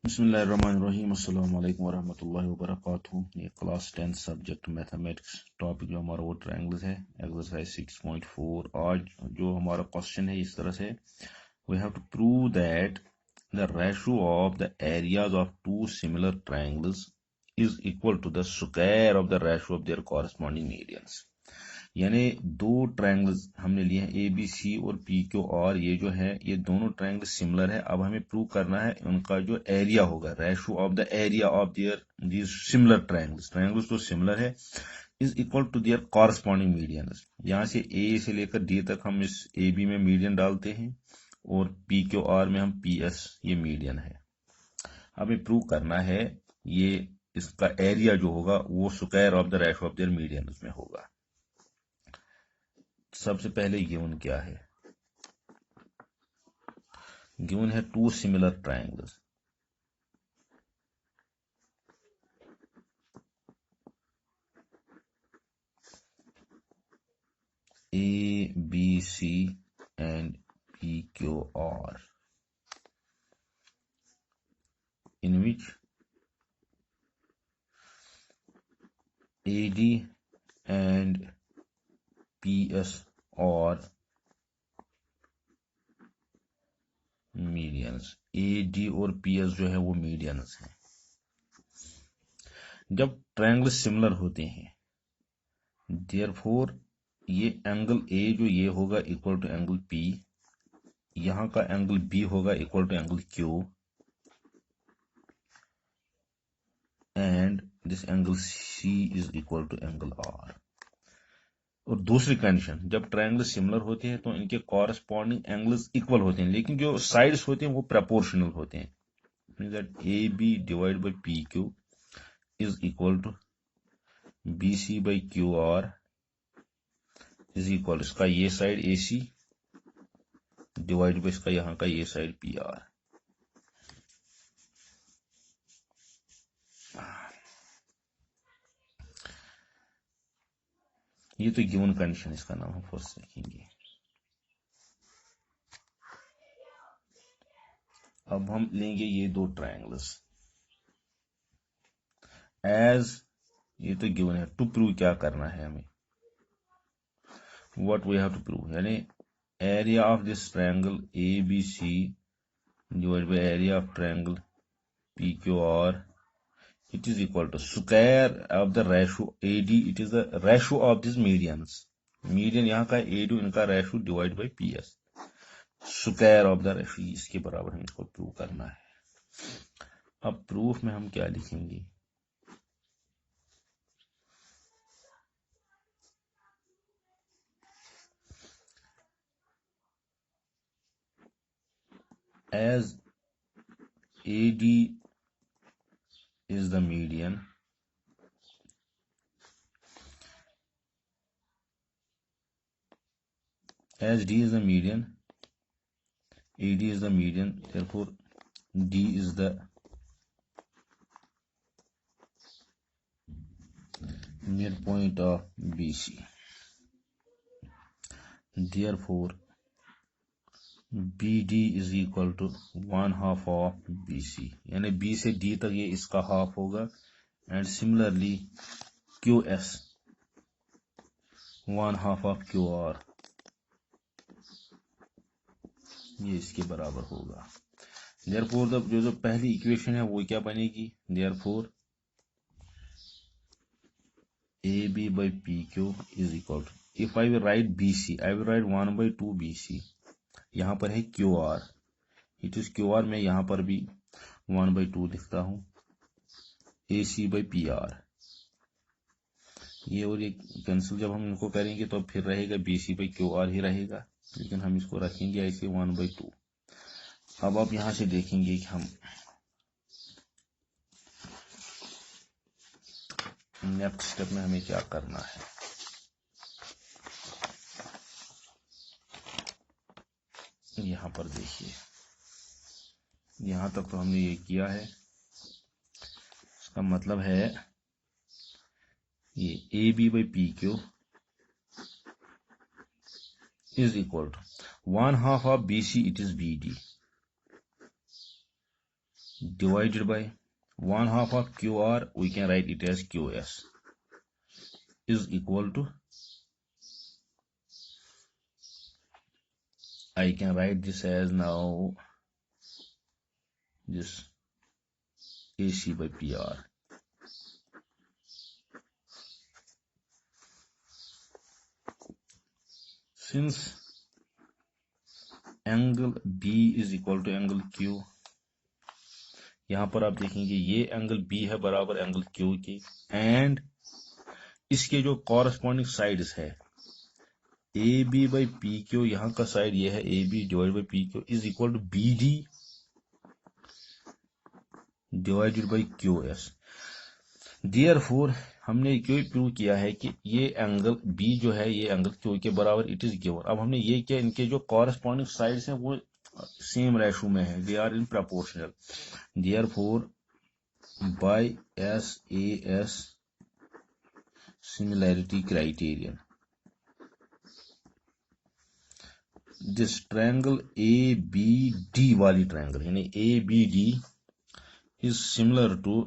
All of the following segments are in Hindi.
बिस्मिल्लाहिर्रहमानिर्रहीम अस्सलाम वालेकुम वरहमतुल्लाहि वबरकातुहू। ये क्लास 10 सब्जेक्ट मैथमेटिक्स टॉपिक जो हमारा वो ट्रायंगल्स है, एक्सरसाइज 6.4। आज जो हमारा क्वेश्चन है इस तरह से, we have to prove that the ratio of the areas of two similar triangles is equal to the square of the ratio of their corresponding medians. यानी दो ट्रायंगल्स हमने लिए हैं ए बी सी और पी क्यू आर, ये जो है ये दोनों ट्रायंगल सिमिलर है। अब हमें प्रूव करना है उनका जो एरिया होगा, ratio of the area of their these similar triangles जो सिमिलर है is equal to their corresponding medians. यहाँ से ए से लेकर डी तक हम इस ए बी में मीडियन डालते हैं और पी क्यू आर में हम पी एस ये मीडियन है। हमें प्रूव करना है ये इसका एरिया जो होगा वो square of the ratio of their median में होगा। सबसे पहले गिवन क्या है? गिवन है two similar triangles A B C and P Q R in which AD and PS are medians। AD और PS जो है वो मीडियंस हैं। जब ट्रायंगल सिमिलर होते हैं देयरफॉर ये एंगल A जो ये होगा इक्वल टू एंगल P, यहां का एंगल B होगा equal to angle Q and this angle C is equal to angle R। और दूसरी कंडीशन, जब ट्रायंगल सिमिलर होते हैं तो इनके कॉरेस्पॉन्डिंग एंगल्स इक्वल होते हैं, लेकिन जो साइड्स होते हैं वो प्रोपोर्शनल होते हैं। That A B divide by P Q is equal to B C by Q R is equal, इसका ये side A C divide by इसका यहाँ का ये साइड पी आर। ये तो गिवन कंडीशन, इसका नाम हम फर्स्ट रखेंगे। अब हम लेंगे ये दो ट्रायंगल्स एज, ये तो गिवन है। टू प्रूव क्या करना है हमें, what we have to prove, यानी area of this triangle A B C divided by area of triangle PQR, it is equal to square of the ratio AD, it is the ratio of these medians, median यहाँ का AD इनका ratio divide by PS, square of the ratio, इसके बराबर हमें इसको प्रूव करना है। अब प्रूफ में हम क्या लिखेंगे, as AD is the median, as D is the median, AD is the median, therefore D is the midpoint of BC, therefore BD is equal to 1/2 of BC, यानी B से D तक ये इसका हाफ होगा। And similarly QS 1/2 of QR, ये इसके बराबर होगा। देयरफॉर जो पहली इक्वेशन है वो क्या बनेगी, therefore AB by PQ is equal to, if I will write BC, I will write 1/2 BC, यहाँ पर है QR, इट इज QR, मैं यहाँ पर भी 1/2 लिखता हूं, AC by PR, ये और ये कैंसिल जब हम इनको करेंगे तो फिर रहेगा BC by QR ही रहेगा, लेकिन हम इसको रखेंगे ऐसे 1/2। अब आप यहां से देखेंगे कि हम नेक्स्ट स्टेप में हमें क्या करना है। यहां पर देखिए, यहां तक तो हमने ये किया है, इसका मतलब है ये AB by PQ is equal to 1/2 of BC, it is BD, divided by 1/2 of QR, we can write it as QS, is equal to, I can write this as now this AC by PR. Since angle B is equal to angle Q, यहां पर आप देखेंगे ये एंगल B है बराबर एंगल Q की, एंड इसके जो कॉरस्पॉन्डिंग साइड्स है AB बाई PQ, यहां का साइड ये है AB divide by PQ is equal to BD divided by QS। Therefore हमने क्यों प्रूव किया है कि ये एंगल B जो है ये एंगल Q के बराबर इट इज गिवन। अब हमने ये किया, इनके जो कॉरस्पॉन्डिंग साइड्स हैं वो सेम रेशो में है, they are in proportional. Therefore by SAS similarity criterion, this triangle ABD वाली ट्रायंगल यानी ABD is similar to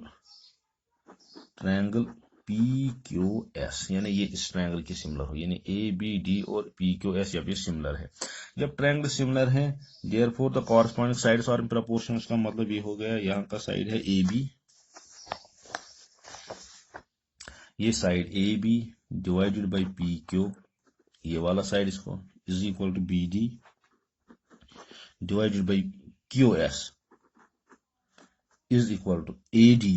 triangle PQS, यानी ये इस ट्रायंगल की सिमिलर हो, यानी ABD और PQS जब ये सिमिलर है, जब ट्रायंगल सिमिलर है therefore the corresponding sides are in proportion. उसका मतलब ये हो गया यहाँ का साइड है AB, ये side AB divided by PQ, ये वाला साइड इसको is equal to BD divided by QS is equal to AD,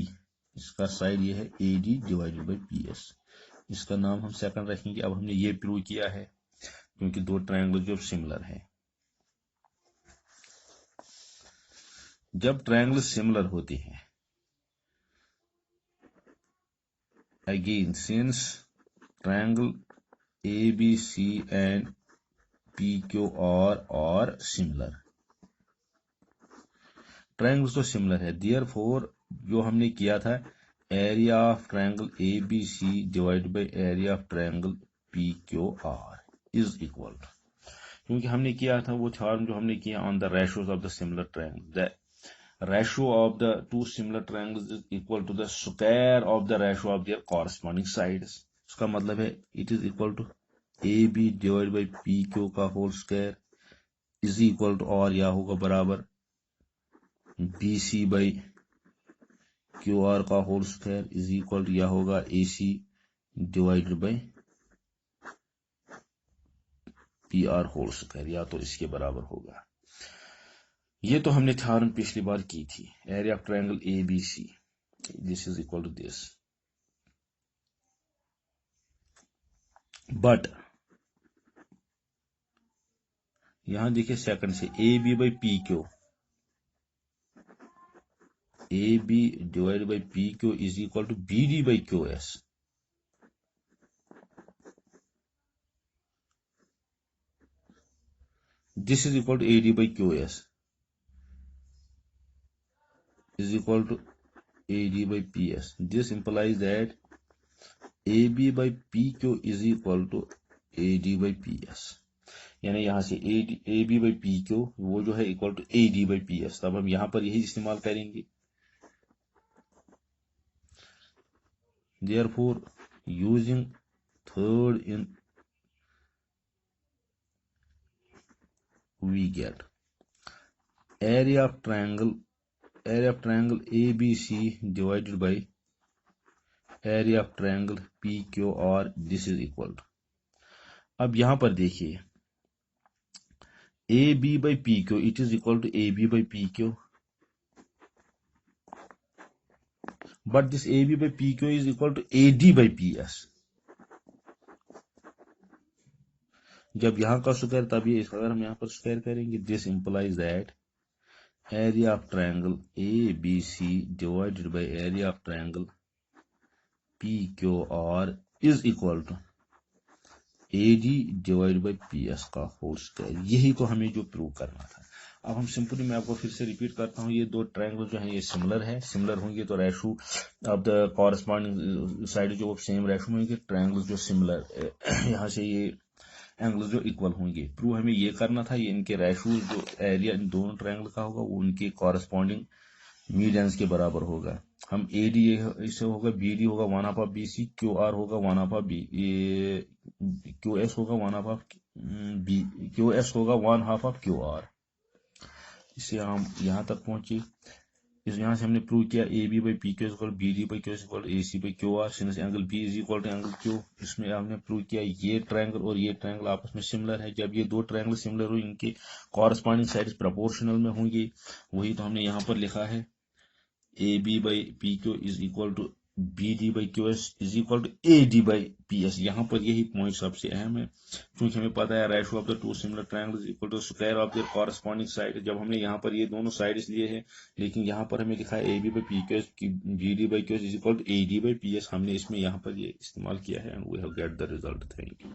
इसका साइड ये है AD डिवाइडेड बाई PS। इसका नाम हम सेकंड रखेंगे। अब हमने ये प्रूव किया है क्योंकि दो ट्रायंगल जो सिमिलर है। जब ट्रायंगल सिमिलर होते हैं, again since triangle ABC and PQR are similar, triangles तो सिमिलर है, देयरफॉर जो हमने किया था area of triangle ABC divide by area of triangle PQR is equal to, क्योंकि हमने किया था वो थ्योरम जो हमने किया on the ratios of the similar triangle, the ratio of the two similar triangles is equal to the square of the ratio of their corresponding sides. उसका मतलब है it is equal to AB divide by PQ का whole square is equal to, और या होगा बराबर BC बाई QR का whole square is equal to, या होगा AC divided by PR whole square, या तो इसके बराबर होगा। ये तो हमने थ्योरम पिछली बार की थी, area of triangle ABC this is equal to this, but यहां देखिए सेकंड से AB by PQ, AB divide by PQ is equal to BD by QS। This is equal to AD by QS is equal to AD by PS. This implies that AB by PQ is equal to AD by PS. यानी यहां से AB by PQ वो जो है equal to AD by PS, तब हम यहां पर यही इस्तेमाल करेंगे। Therefore, using third in we get area of triangle ABC divided by area of triangle PQR, this is equal to, अब यहां पर देखिए AB by PQ it is equal to AB by PQ, but this AB by PQ is equal to AD by PS। जब यहां का स्क्वायर तब ये, अगर हम यहां पर स्क्वायर करेंगे this implies that area of triangle ABC divided by area of triangle PQR is equal to AD divide by PS का होल स्क्वायर। यही तो हमें जो प्रूव करना था। अब हम सिंपली, मैं आपको फिर से रिपीट करता हूँ, ये दो ट्रायंगल जो है ये सिमिलर है, सिमिलर होंगे तो ratio of the corresponding side जो सेम रेशो में होंगे, ट्रायंगल जो सिमिलर यहाँ से ये एंगल जो इक्वल होंगे। प्रूव हमें ये करना था, ये इनके रेशो जो एरिया इन दोनों ट्रायंगल का होगा वो उनके कॉरस्पॉन्डिंग मीडियंस के बराबर होगा। हम ए डी इससे होगा, बी डी होगा 1/2 बी सी, क्यू आर होगा 1/2 बी, क्यू एस होगा 1/2 बी, क्यू एस होगा 1/2 क्यू आर। इससे हम यहाँ तक पहुंचे। इस यहाँ से हमने प्रूव किया A B by P Q equal B D by Q equal A C by Q R, since angle B is equal to angle Q. इसमें हमने प्रूव किया ये ट्रायंगल और ये ट्रायंगल आपस में सिमिलर है। जब ये दो ट्रायंगल सिमिलर हो, इनके कॉरस्पॉन्डिंग साइड्स प्रोपोर्शनल में होंगे। वही तो हमने यहाँ पर लिखा है, A B by P Q is equal to B D by Q S is equal to A D by P S. यहाँ पर यही पॉइंट सबसे अहम है, क्योंकि हमें पता है ratio of the two similar triangles equal to square of their corresponding side. जब हमने यहाँ पर ये दोनों साइड्स लिए हैं, लेकिन यहाँ पर हमें लिखा है A B by P Q S की B D by Q S is equal to A D by P S, हमने इसमें यहाँ पर ये इस्तेमाल किया है and we have get the result. Thank you.